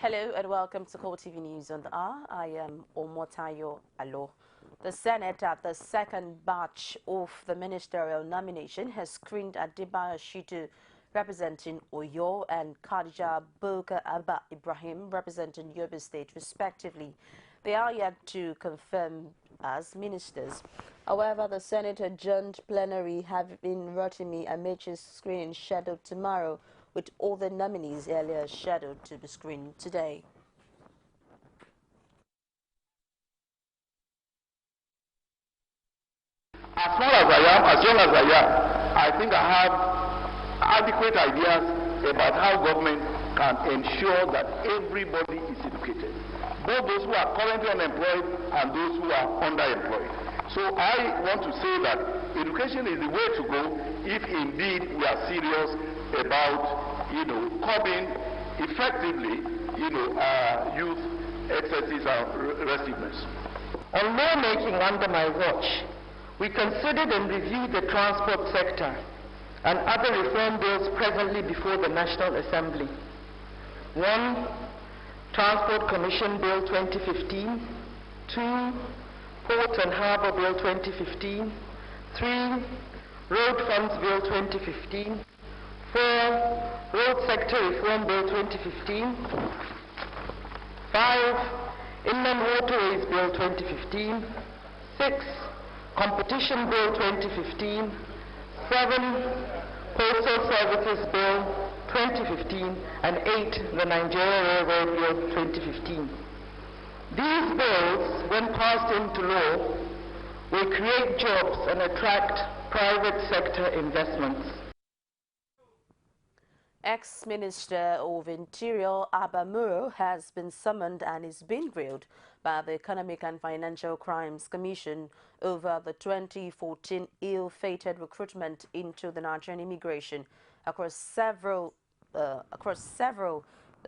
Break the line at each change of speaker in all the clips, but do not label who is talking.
Hello and welcome to CoreTV News on the Hour. I am Omotayo Alo. The Senate at the second batch of the ministerial nomination has screened Adebayo Shitu representing Oyo and Khadija Boka Abba Ibrahim representing Yobe State respectively. They are yet to confirm as ministers. However, the Senate adjourned plenary having Rotimi Amechi's screening scheduled tomorrow, with all the nominees earlier scheduled to be screened today.
As long as I am, I think I have adequate ideas about how government can ensure that everybody is educated, both those who are currently unemployed and those who are underemployed. So I want to say that education is the way to go if indeed we are serious about, curbing effectively, youth excesses and restiveness.
On lawmaking under my watch, we considered and reviewed the transport sector and other reform bills presently before the National Assembly. 1. Transport Commission Bill 2015. 2. Port and Harbour Bill 2015. 3. Road Funds Bill 2015. 4. Road Sector Reform Bill 2015. 5. Inland Waterways Bill 2015. 6. Competition Bill 2015. 7. Postal Services Bill 2015. And 8. The Nigeria Railroad Bill 2015. These bills, when passed into law, will create jobs and attract private sector investments.
Ex-Minister of Interior Abba Muro has been summoned and is being grilled by the Economic and Financial Crimes Commission over the 2014 ill-fated recruitment into the Nigerian immigration across several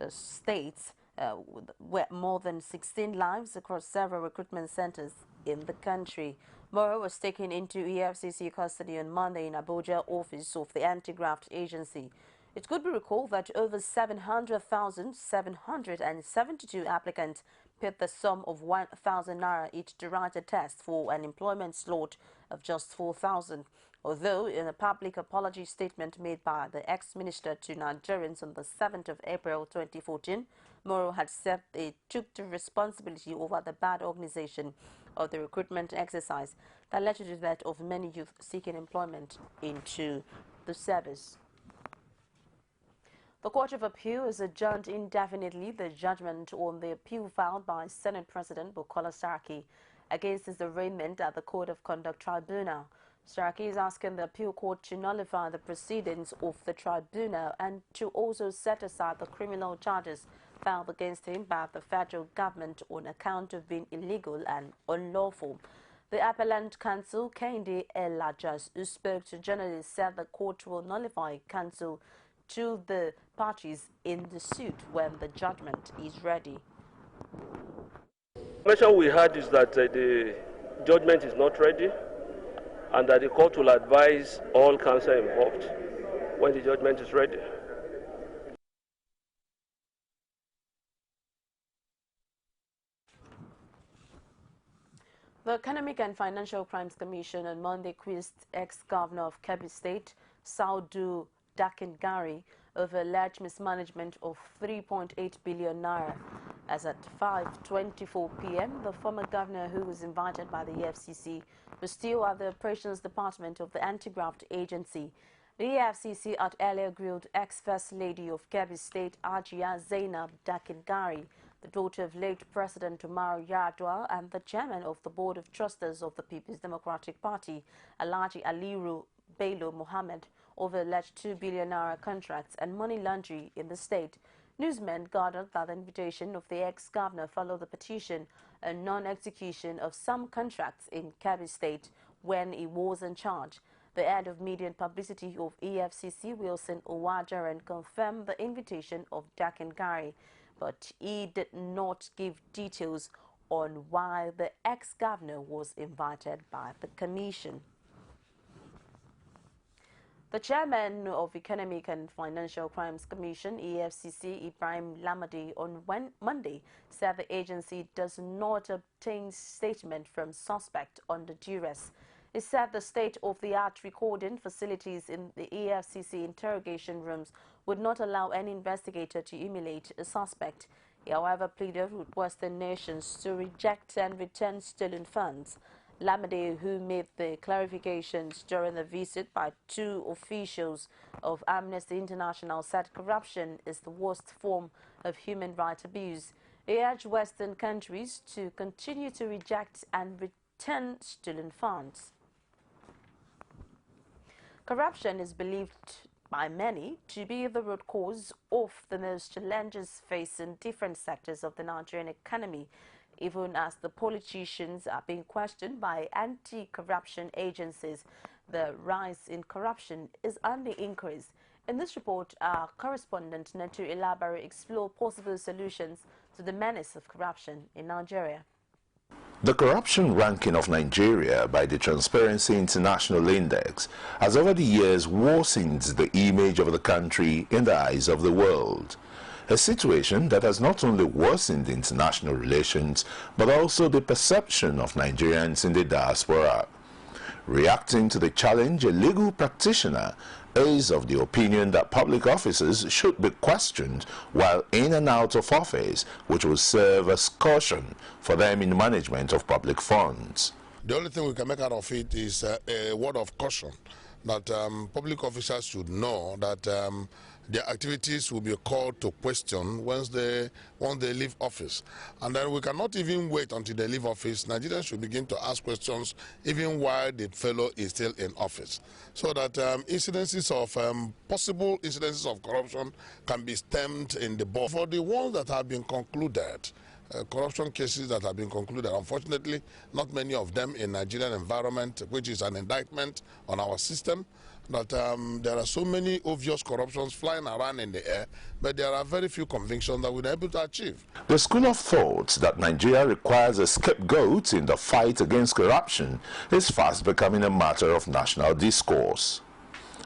states, where more than 16 lives across several recruitment centers in the country. Muro was taken into EFCC custody on Monday in Abuja office of the anti-graft agency. It could be recalled that over 700,772 applicants paid the sum of 1,000 naira each to write a test for an employment slot of just 4,000. Although in a public apology statement made by the ex-minister to Nigerians on the 7th of April 2014, Muro had said they took the responsibility over the bad organization of the recruitment exercise that led to the death of many youth seeking employment into the service. The Court of Appeal has adjourned indefinitely the judgment on the appeal filed by Senate President Bukola Saraki against his arraignment at the Code of Conduct Tribunal. Saraki is asking the appeal court to nullify the proceedings of the tribunal and to also set aside the criminal charges filed against him by the federal government on account of being illegal and unlawful. The appellant counsel, Kehinde Elajas, who spoke to journalists, said the court will nullify counsel to the parties in the suit when the judgment is ready.
The information we had is that the judgment is not ready and that the court will advise all counsel involved when the judgment is ready.
The Economic and Financial Crimes Commission on Monday quizzed ex-governor of Kebbi State, Saudu Dakingari, over alleged mismanagement of 3.8 billion naira. As at 5:24 p.m., the former governor, who was invited by the EFCC, was still at the Operations Department of the Anti-Graft Agency. The EFCC had earlier grilled ex-First Lady of Kebbi State, Ajia Zainab Dakingari, the daughter of late President Umaru Yar'Adua and the chairman of the Board of Trustees of the People's Democratic Party, Alhaji Aliru Bello Mohammed, over alleged 2 billion naira contracts and money laundering in the state. Newsmen gathered that the invitation of the ex-governor followed the petition and non-execution of some contracts in Kebbi State when he was in charge. The head of media and publicity of EFCC, Wilson Owajaren, confirmed the invitation of Dakingari, but he did not give details on why the ex-governor was invited by the commission. The chairman of Economic and Financial Crimes Commission, EFCC, Ibrahim Lamadi, on Monday said the agency does not obtain statement from suspect under duress. He said the state-of-the-art recording facilities in the EFCC interrogation rooms would not allow any investigator to emulate a suspect. He, however, pleaded with Western nations to reject and return stolen funds. Lamade, who made the clarifications during the visit by two officials of Amnesty International, said corruption is the worst form of human rights abuse. He urged Western countries to continue to reject and return stolen funds. Corruption is believed by many to be the root cause of the most challenges facing different sectors of the Nigerian economy, even as the politicians are being questioned by anti-corruption agencies. The rise in corruption is on the increase. In this report, our correspondent Netu Elabari explored possible solutions to the menace of corruption in Nigeria.
The corruption ranking of Nigeria by the Transparency International Index has over the years worsened the image of the country in the eyes of the world. A situation that has not only worsened international relations, but also the perception of Nigerians in the diaspora. Reacting to the challenge, a legal practitioner is of the opinion that public officers should be questioned while in and out of office, which will serve as caution for them in management of public funds.
The only thing we can make out of it is a word of caution that public officers should know that their activities will be called to question once they leave office. And then we cannot even wait until they leave office. Nigerians should begin to ask questions even while the fellow is still in office, so that possible incidences of corruption can be stemmed in the bud. For the ones that have been concluded, corruption cases that have been concluded, unfortunately, not many of them in Nigerian environment, which is an indictment on our system, that there are so many obvious corruptions flying around in the air, but there are very few convictions that we're able to achieve.
The school of thought that Nigeria requires a scapegoat in the fight against corruption is fast becoming a matter of national discourse.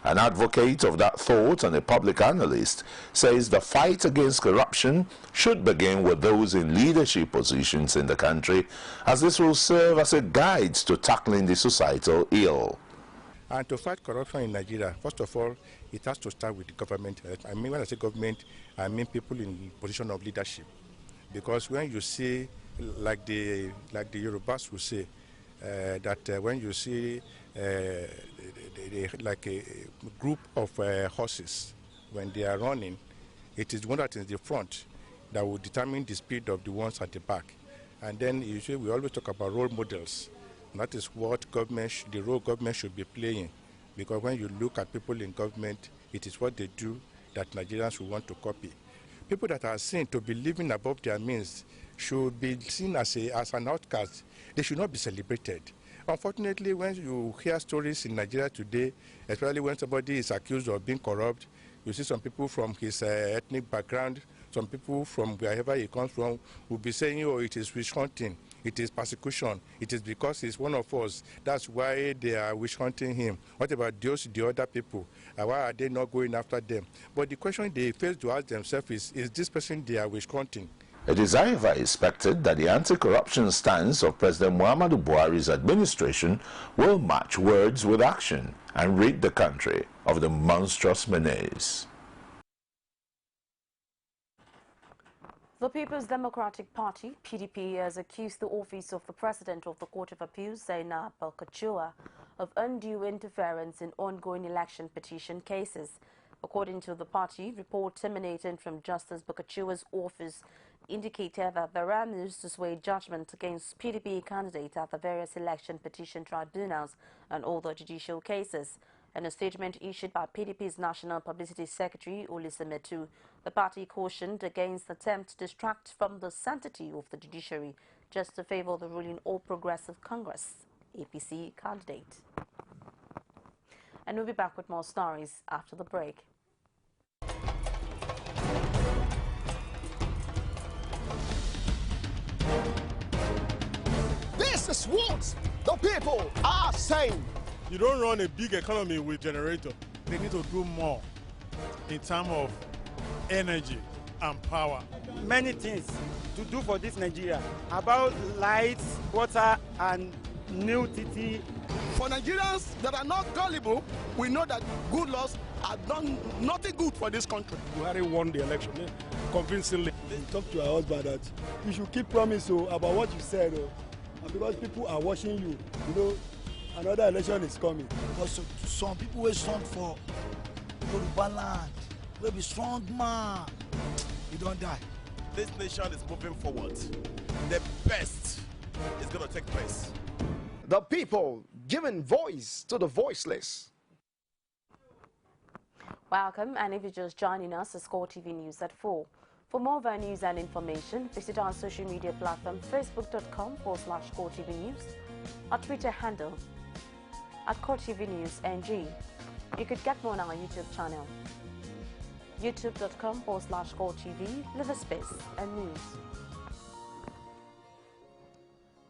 An advocate of that thought and a public analyst says the fight against corruption should begin with those in leadership positions in the country, as this will serve as a guide to tackling the societal ill.
And to fight corruption in Nigeria, first of all, it has to start with the government. I mean, when I say government, I mean people in position of leadership. Because when you see, like the Yorubas will say, that when you see like a group of horses, when they are running, it is one that is in the front that will determine the speed of the ones at the back. And then usually we always talk about role models. And that is what the role government should be playing. Because when you look at people in government, it is what they do that Nigerians will want to copy. People that are seen to be living above their means should be seen as an outcast. They should not be celebrated. Unfortunately, when you hear stories in Nigeria today, especially when somebody is accused of being corrupt, you see some people from his ethnic background, some people from wherever he comes from will be saying, oh, it is witch hunting, it is persecution, it is because he's one of us, that's why they are witch hunting him. What about the other people? Why are they not going after them? But the question they fail to ask themselves is this person they are witch hunting?
It is however expected that the anti-corruption stance of President Muhammadu Buhari's administration will match words with action and rid the country of the monstrous menace.
The People's Democratic Party, PDP, has accused the office of the President of the Court of Appeals, Zainab Balkachua, of undue interference in ongoing election petition cases. According to the party, reports emanating from Justice Balkachua's office indicated that there are moves to sway judgment against PDP candidates at the various election petition tribunals and other judicial cases. In a statement issued by PDP's National Publicity Secretary, Olisa Metu, the party cautioned against attempts to distract from the sanctity of the judiciary just to favor the ruling All Progressive Congress APC candidate. And we'll be back with more stories after the break.
This is what the people are saying.
You don't run a big economy with generator.
they need to do more in terms of energy and power.
Many things to do for this Nigeria about lights, water, and new TT.
For Nigerians that are not gullible, we know that good laws have done nothing good for this country.
Buhari won the election convincingly.
Talk to your husband that you should keep promise about what you said, and because people are watching you, you know, another election is coming.
Also, some people will stand for Yoruba land, will be strong man, you don't die.
This nation is moving forward. The best is going to take place.
The people giving voice to the voiceless.
Welcome, and if you're just joining us, it's CoreTV News at 4. For more of our news and information, visit our social media platform facebook.com/CoreTV News, our Twitter handle @CoreTV News NG. You could get more on our YouTube channel, youtube.com/CoreTV, live space and news.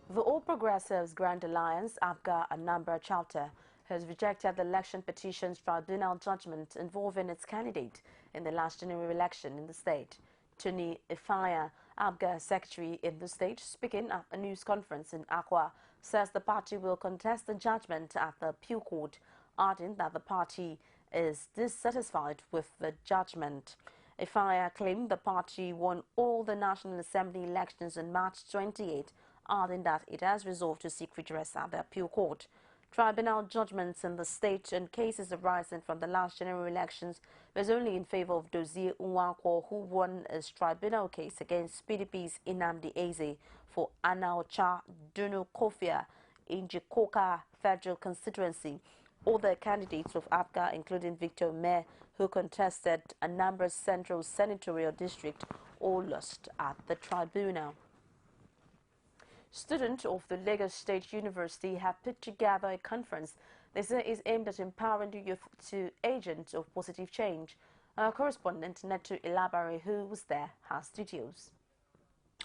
The All Progressives Grand Alliance, APGA Anambra chapter, has rejected the election petitions tribunal judgment involving its candidate in the last general election in the state. Tony Ifaya, APGA secretary in the state, speaking at a news conference in Akwa, says the party will contest the judgment at the appeal court, adding that the party is dissatisfied with the judgment. Ifaya claimed the party won all the National Assembly elections on March 28, adding that it has resolved to seek redress at the appeal court. Tribunal judgments in the state and cases arising from the last general elections was only in favor of Dozie Nwankwo, who won his tribunal case against PDP's Nnamdi Eze for Anaocha Dunu Kofia in Jikoka Federal Constituency. Other candidates of APGA, including Victor Meh, who contested Anambra's Central Senatorial District, all lost at the tribunal. Students of the Lagos State University have put together a conference they say is aimed at empowering the youth to agents of positive change. Our correspondent Neto Elabare, who was there, has details.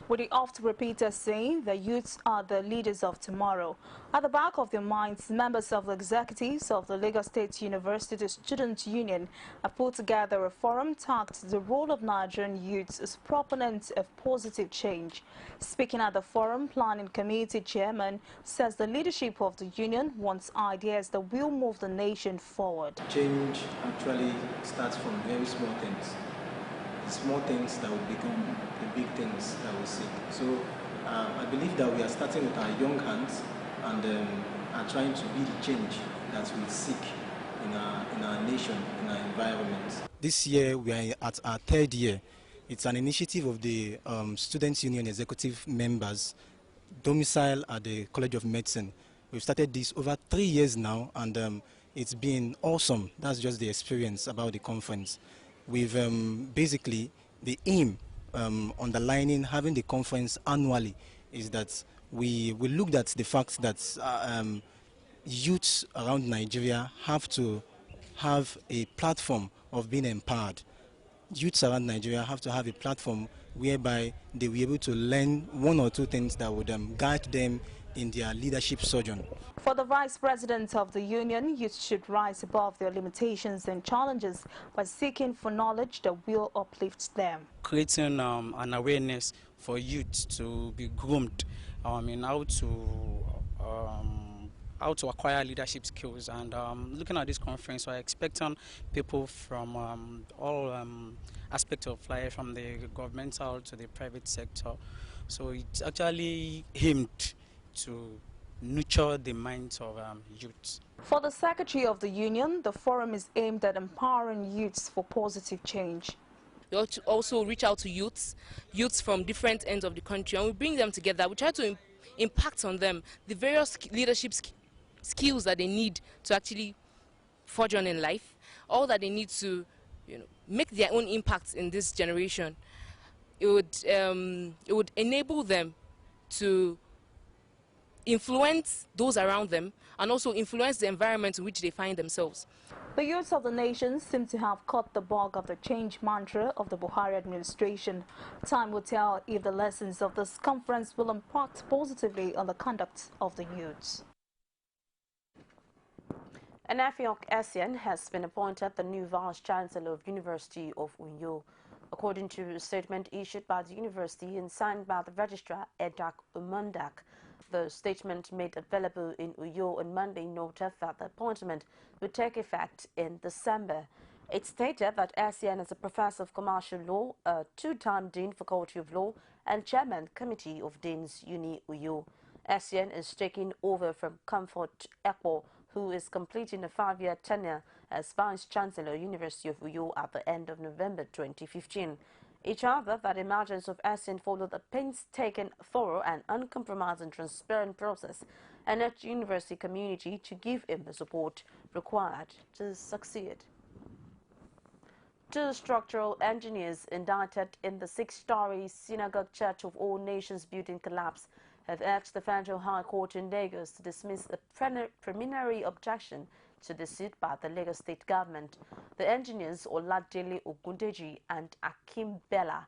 With the oft-repeated saying, the youths are the leaders of tomorrow. At the back of their minds, members of the executives of the Lagos State University Student Union have put together a forum tagged the role of Nigerian youths as proponents of positive change. Speaking at the forum, Planning Committee Chairman says the leadership of the union wants ideas that will move the nation forward.
Change actually starts from very small things. Small things that will become the big things that we seek. So I believe that we are starting with our young hands and are trying to be the change that we seek in our nation, in our environment. This year we are at our third year. It's an initiative of the Students' Union executive members domiciled at the College of Medicine. We've started this over 3 years now, and it's been awesome. That's just the experience about the conference. We've basically, the aim underlining having the conference annually is that we looked at the fact that youths around Nigeria have to have a platform of being empowered. Youths around Nigeria have to have a platform whereby they will be able to learn one or two things that would guide them in their leadership sojourn.
For the Vice President of the Union, youth should rise above their limitations and challenges by seeking for knowledge that will uplift them.
Creating an awareness for youth to be groomed in how to acquire leadership skills. And looking at this conference, we're expecting people from all aspects of life, from the governmental to the private sector. So it's actually aimed to nurture the minds of youth.
For the Secretary of the Union, the forum is aimed at empowering youths for positive change.
We also reach out to youths from different ends of the country, and we bring them together. We try to impact on them the various leadership skills that they need to actually forge on in life, all that they need to make their own impact in this generation. It would enable them to influence those around them and also influence the environment in which they find themselves.
The youths of the nation seem to have caught the bug of the change mantra of the Buhari administration. Time will tell if the lessons of this conference will impact positively on the conduct of the youths.
An Afiok Essien has been appointed the new Vice-Chancellor of University of Uyo. According to a statement issued by the university and signed by the Registrar Edak Umundak, the statement made available in Uyo on Monday noted that the appointment would take effect in December. It stated that Essien is a professor of commercial law, a two-time dean faculty of law, and chairman committee of deans Uni Uyo. Essien is taking over from Comfort Ekpo, who is completing a 5-year tenure as Vice-Chancellor University of Uyo at the end of November 2015. Each other that emergence of Essien followed a painstaking, thorough and uncompromising transparent process and urged the university community to give him the support required to succeed. 2 structural engineers indicted in the 6-story Synagogue Church of All Nations building collapse have asked the Federal High Court in Lagos to dismiss a preliminary objection to the suit by the Lagos State government. The engineers Oladele Ogundeji and Akim Bella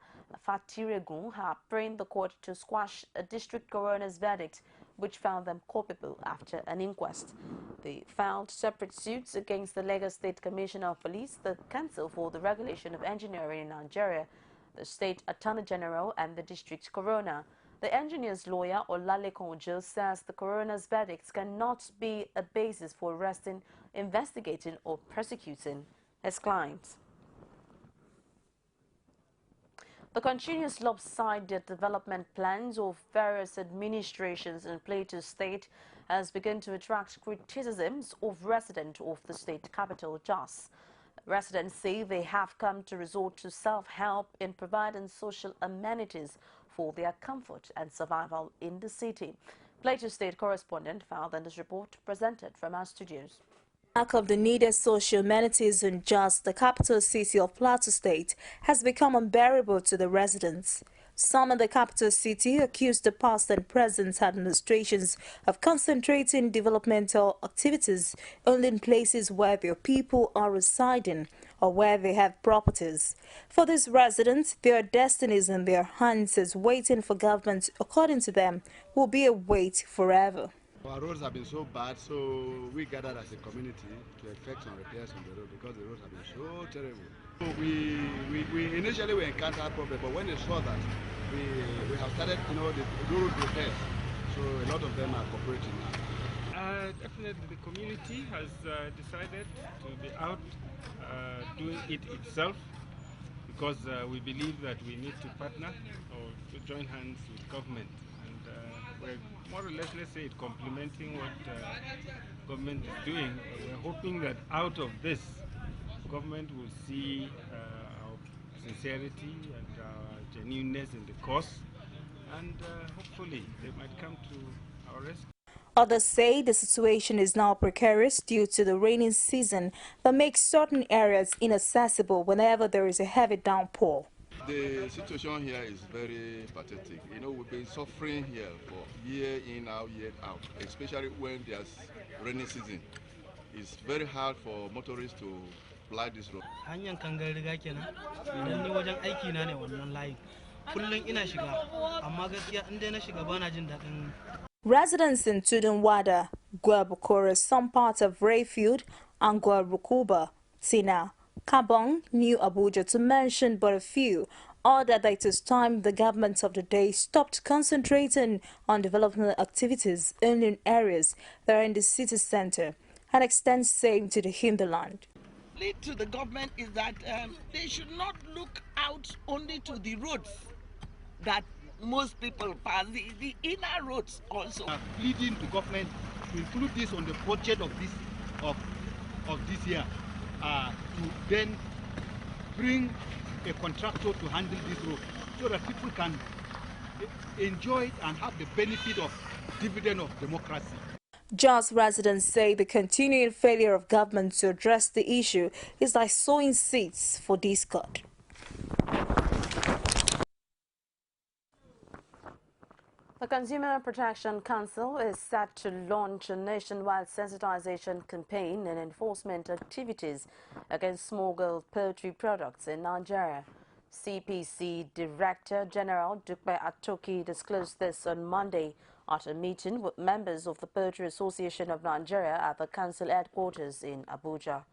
Fatiregun have prayed the court to squash a district coroner's verdict which found them culpable after an inquest. They filed separate suits against the Lagos State Commissioner of Police, the Council for the Regulation of Engineering in Nigeria, the State Attorney General and the district coroner. The engineer's lawyer, Olalekan Ojo, says the coroner's verdicts cannot be a basis for arresting, investigating or prosecuting his clients. The continuous lopsided development plans of various administrations in Plateau State has begun to attract criticisms of residents of the state capital, Jos. Residents say they have come to resort to self-help in providing social amenities for their comfort and survival in the city. Plateau State correspondent filed in this report presented from our studios.
Lack of the needed social amenities in Jos, the capital city of Plateau State, has become unbearable to the residents. Some in the capital city accused the past and present administrations of concentrating developmental activities only in places where their people are residing or where they have properties. For these residents, their destinies in their hands as waiting for government, according to them, will be a wait forever.
Our roads have been so bad, so we gathered as a community to effect some repairs on the road because the roads have been so terrible. So we initially encountered problems, but when they saw that, we have started, the road repairs. So a lot of them are cooperating now.
Definitely the community has decided to be out doing it itself because we believe that we need to partner or to join hands with government. We're more or less, let's say, it complementing what government is doing. We're hoping that out of this, government will see our sincerity and our genuineness in the cause, and hopefully they might come to our rescue.
Others say the situation is now precarious due to the rainy season that makes certain areas inaccessible whenever there is a heavy downpour.
The situation here is very pathetic. We've been suffering here for year in, out, year out, especially when there's rainy season. It's very hard for motorists to fly this road.
Residents in Tudunwada, Guabukore, some parts of Rayfield, and Guabukuba, Tina, Kabong, New Abuja, to mention but a few, ordered that it is time the government of the day stopped concentrating on development activities only in areas that are in the city center and extends same to the hinterland.
Lead to the government is that they should not look out only to the roads that most people pass, the inner roads also.
Pleading to government to include this on the budget of this year, to then bring a contractor to handle this road so that people can enjoy it and have the benefit of dividend of democracy.
Jos residents say the continuing failure of government to address the issue is like sowing seeds for discord.
The Consumer Protection Council is set to launch a nationwide sensitization campaign and enforcement activities against smuggled poultry products in Nigeria. CPC Director General Dukbe Atoki disclosed this on Monday at a meeting with members of the Poultry Association of Nigeria at the council headquarters in Abuja.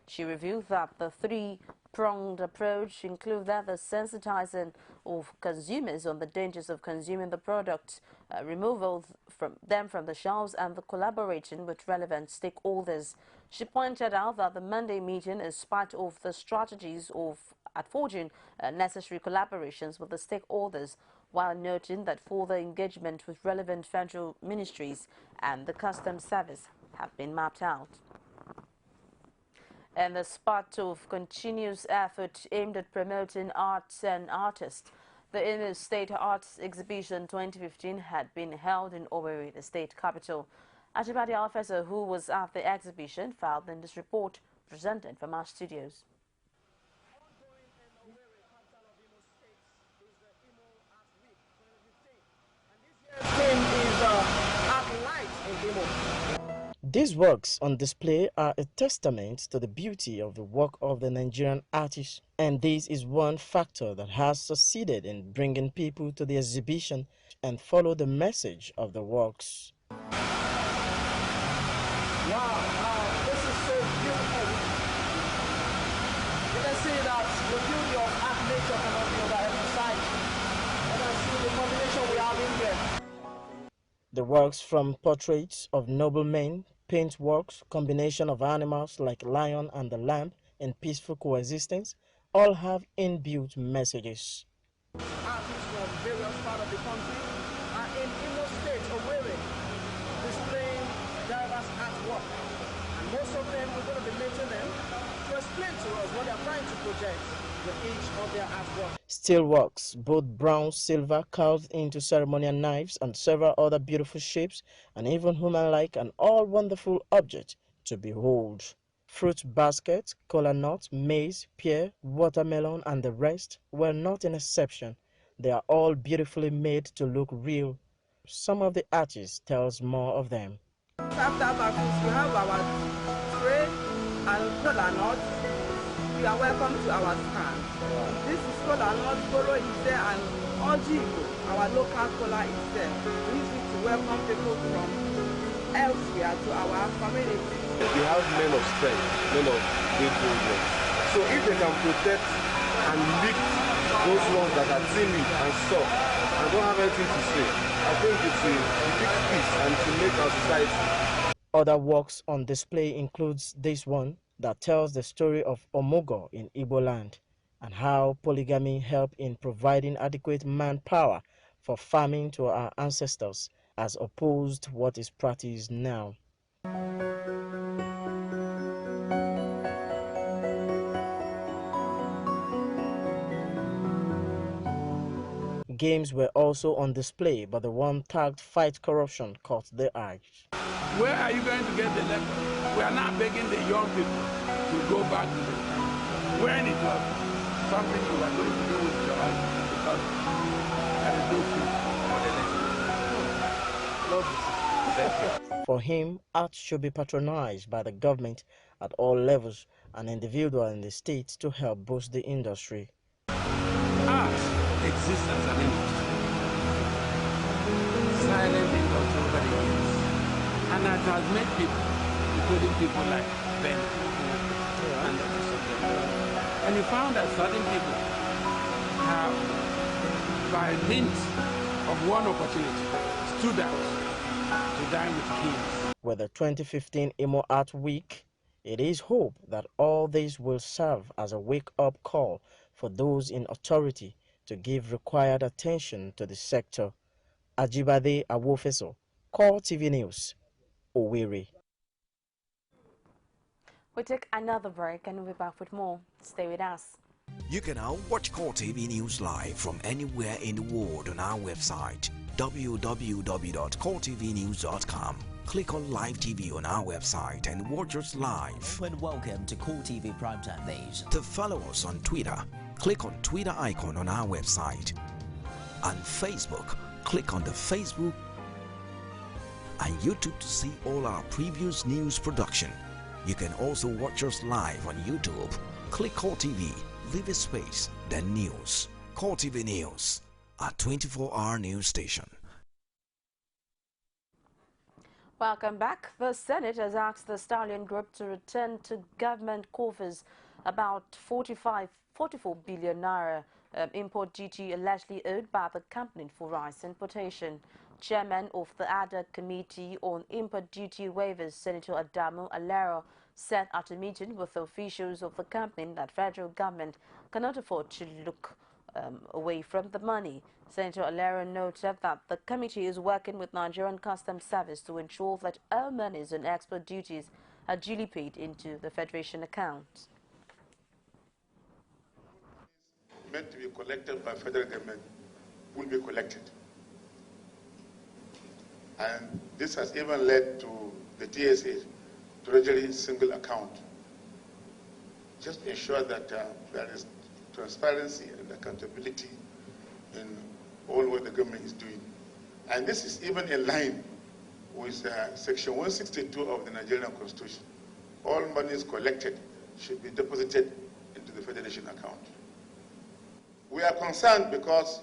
She revealed that the three-pronged approach includes that the sensitizing of consumers on the dangers of consuming the product, removal from the shelves, and the collaborating with relevant stakeholders. She pointed out that the Monday meeting is part of the strategies at forging necessary collaborations with the stakeholders, while noting that further engagement with relevant federal ministries and the Customs Service have been mapped out. And as part of continuous effort aimed at promoting arts and artists, the Imo State Arts Exhibition 2015 had been held in Owerri, the state capital. Ajibade Alfesa, who was at the exhibition, filed in this report presented from our studios.
These works on display are a testament to the beauty of the work of the Nigerian artists, and this is one factor that has succeeded in bringing people to the exhibition and follow the message of the works.
Wow, this is so beautiful. You can see that the beauty of art nature cannot be overemphasized. You can see the combination we have in here.
The works from portraits of noblemen, paintworks, combination of animals like lion and the lamb in peaceful coexistence, all have inbuilt messages.
Artists from various parts of the country are in Imo State, Owerri, displaying diverse artwork. And most of them, we're going to be meeting them to explain to us what they're trying to project with each of their artwork.
Steel works, both brown, silver, carved into ceremonial knives and several other beautiful shapes, and even human-like and all wonderful objects to behold. Fruit baskets, kola nut, maize, pear, watermelon, and the rest were not an exception. They are all beautifully made to look real. Some of the artists tells more of them.
After baskets, we have our tray and kola nuts. You are welcome to our stand. This is kola nut, goro is there, and ojigo, our local kola is there. We use it to welcome people from elsewhere to our community.
We have men of strength, men of great boldness. So if they can protect and lift those ones that are timid and soft and don't have anything to say, I think it's a big piece and to make our society.
Other works on display includes this one that tells the story of Omugo in Igbo land and how polygamy helped in providing adequate manpower for farming to our ancestors as opposed to what is practiced now. Games were also on display, but the one tagged Fight Corruption caught their eyes.
Where are you going to get the level? We are not begging the young people to go back to the country. When it was something you are going to do with your life, because there is no food.
For him, art should be patronized by the government at all levels and individual in the state to help boost the industry.
Art exists as an industry, silent industry over the years, and it has made people, including people like Ben and the rest of them. And you found that certain people have, by means of one opportunity, stood out to dine with kings.
With the 2015 Imo Art Week, it is hoped that all this will serve as a wake-up call for those in authority to give required attention to the sector. Ajibade Awofeso, CoreTV News, Owerri.
We take another break and we'll be back with more. Stay with us.
You can now watch CoreTV News live from anywhere in the world on our website, www.coretvnews.com. Click on Live TV on our website and watch us live.
And welcome to CoreTV Primetime News.
To follow us on Twitter, click on Twitter icon on our website. On Facebook, click on the Facebook and YouTube to see all our previous news production. You can also watch us live on YouTube. Click CoreTV, leave a space, then News. CoreTV News, a 24-hour news station.
Welcome back. The Senate has asked the Stallion Group to return to government coffers about 44 billion naira import duty allegedly owed by the company for rice importation. Chairman of the ADA Committee on Import Duty Waivers, Senator Adamu Alero, said at a meeting with the officials of the company that federal government cannot afford to look away from the money. Senator Alero noted that the committee is working with Nigerian Customs Service to ensure that all monies and export duties are duly paid into the Federation account.
Meant to be collected by federal government will be collected. And this has even led to the TSA, Treasury Single Account. Just ensure that there is transparency and accountability in all what the government is doing. And this is even in line with Section 162 of the Nigerian Constitution. All monies collected should be deposited into the Federation account. We are concerned because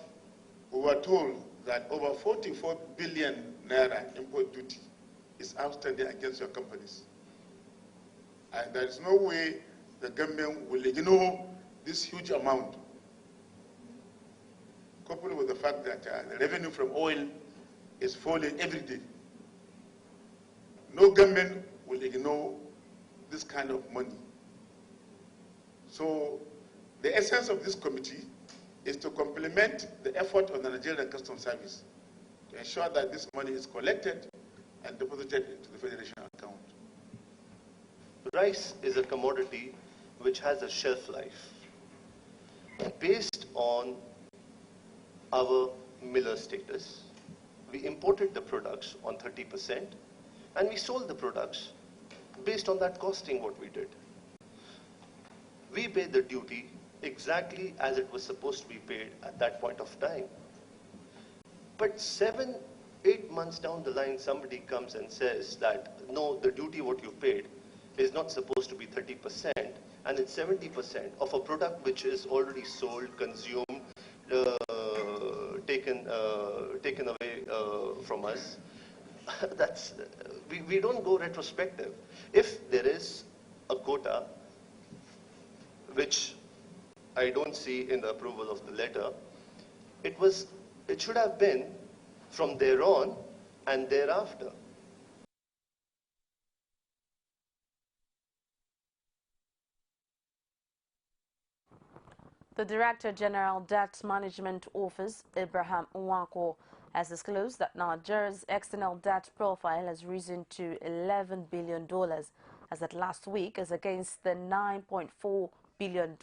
we were told that over 44 billion naira import duty is outstanding against your companies. And there is no way the government will ignore this huge amount, coupled with the fact that the revenue from oil is falling every day. No government will ignore this kind of money. So the essence of this committee is to complement the effort of the Nigerian Customs Service to ensure that this money is collected and deposited into the Federation account.
Rice is a commodity which has a shelf life. Based on our miller status, we imported the products on 30% and we sold the products based on that costing what we did. We paid the duty exactly as it was supposed to be paid at that point of time. But 7-8 months down the line, somebody comes and says that, no, the duty what you paid is not supposed to be 30%, and it's 70% of a product which is already sold, consumed, taken away from us. That's, we don't go retrospective. If there is a quota, which I don't see in the approval of the letter, it should have been from there on and thereafter.
The Director General Debt Management Office, Abraham Nwankwo, has disclosed that Nigeria's external debt profile has risen to $11 billion as at last week, as against the $9.4 billion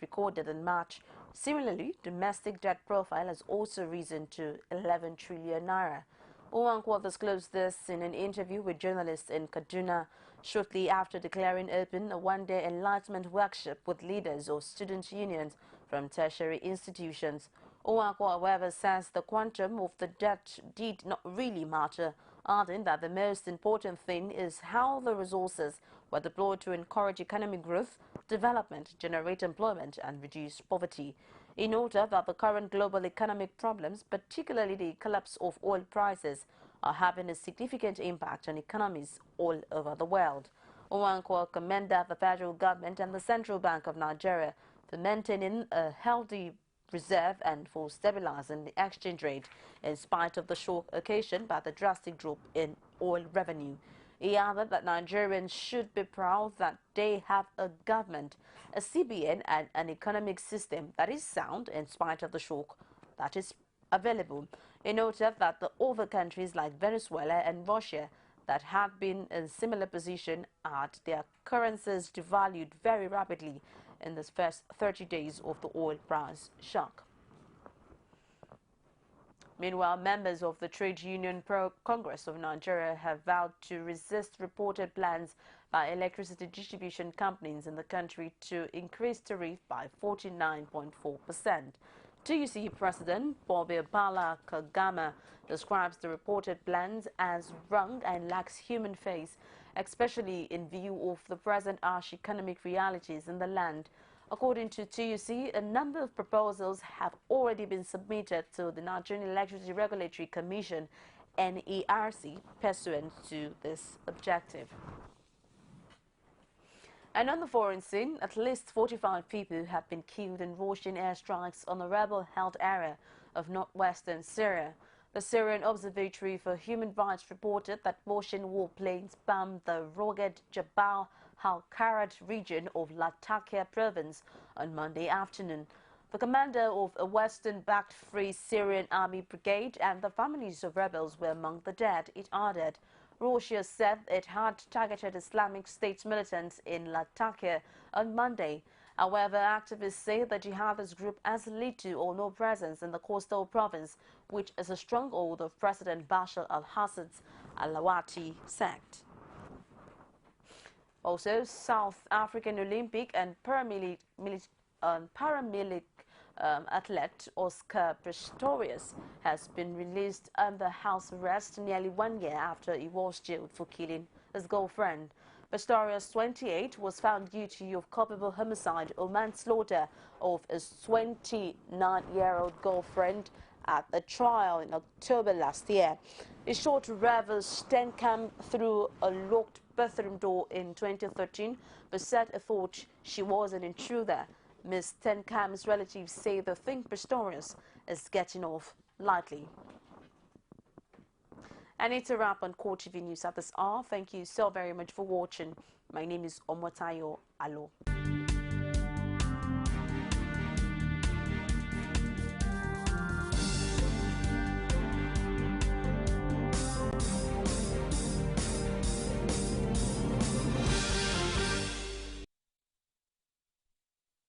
recorded in March. Similarly, domestic debt profile has also risen to 11 trillion naira. Nwankwo disclosed this in an interview with journalists in Kaduna shortly after declaring open a one-day enlightenment workshop with leaders of student unions from tertiary institutions. Nwankwo, however, says the quantum of the debt did not really matter, adding that the most important thing is how the resources were deployed to encourage economic growth, development, generate employment, and reduce poverty. He noted that the current global economic problems, particularly the collapse of oil prices, are having a significant impact on economies all over the world. Nwankwo commended the federal government and the Central Bank of Nigeria for maintaining a healthy reserve and for stabilizing the exchange rate in spite of the shock occasioned by the drastic drop in oil revenue. He added that Nigerians should be proud that they have a government, a CBN, and an economic system that is sound in spite of the shock that is available. He noted that the other countries like Venezuela and Russia that had been in similar position had their currencies devalued very rapidly in the first 30 days of the oil price shock. Meanwhile, members of the Trade Union Congress of Nigeria have vowed to resist reported plans by electricity distribution companies in the country to increase tariff by 49.4%. TUC President Bobby Bala Kagama describes the reported plans as wrong and lacks human face, especially in view of the present harsh economic realities in the land. According to TUC, a number of proposals have already been submitted to the Nigerian Electricity Regulatory Commission NERC pursuant to this objective. And on the foreign scene, at least 45 people have been killed in Russian airstrikes on the rebel-held area of northwestern Syria. The Syrian Observatory for Human Rights reported that Russian warplanes bombed the rugged Jabal al-Karat region of Latakia province on Monday afternoon. The commander of a Western-backed Free Syrian Army brigade and the families of rebels were among the dead, it added. Russia said it had targeted Islamic State militants in Latakia on Monday. However, activists say the jihadist group has little or no presence in the coastal province, which is a stronghold of President Bashar al-Assad's Alawati sect. Also, South African Olympic and paramilic athlete Oscar Pistorius has been released under house arrest nearly 1 year after he was jailed for killing his girlfriend. Pistorius, 28, was found guilty of culpable homicide or manslaughter of his 29-year-old girlfriend at the trial in October last year. He shot Reva Stenkamp through a locked bathroom door in 2013, but said he thought she was an intruder. Ms. Stenkamp's relatives say they think Pistorius is getting off lightly. And it's a wrap on CoreTV News at this hour. Thank you so very much for watching. My name is Omotayo Alo.